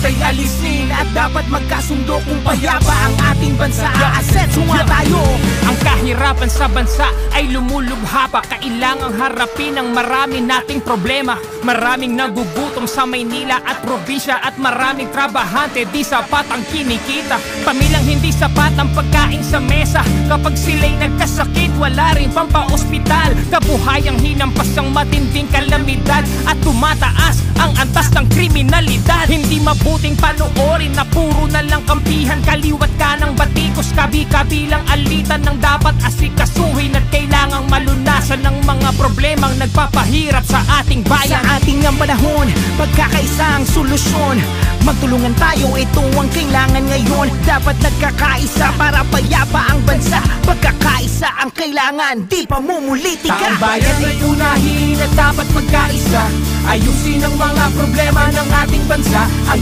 ay alisin at dapat magkasundo kung payapa ang ating bansa. Aasetso nga tayo. Ang kahirapan sa bansa ay lumulubha pa. Kailangang harapin ang marami nating problema. Maraming nagugutom sa Maynila at probinsya, at maraming trabahante di sapat ang kinikita. Pamilyang hindi sapat ang pagkain sa mesa. Kapag sila'y nagkasakit, wala rin pampaospital. Kabuhayang hinampas ang matinding kalamidad, at tumataas ang antas ng kriminalidad. Hindi mabuting panoorin na puro na lang kampihan. Kaliwat ka ng batikos, kabi-kabilang alitan ng dapat asikasuhin, at kailangang malunasan ng mga problemang nagpapahirap sa ating bayan. Sa ating ang panahon, pagkakaisa ang solusyon. Magtulungan tayo, ito ang kailangan ngayon. Dapat nagkakaisa para payapa ang bansa. Pagkakaisa ang kailangan, di pamumulitika. Taong bayan ay unahin at dapat magkaisa. Ayusin ang mga problema ng ating bansa. Ang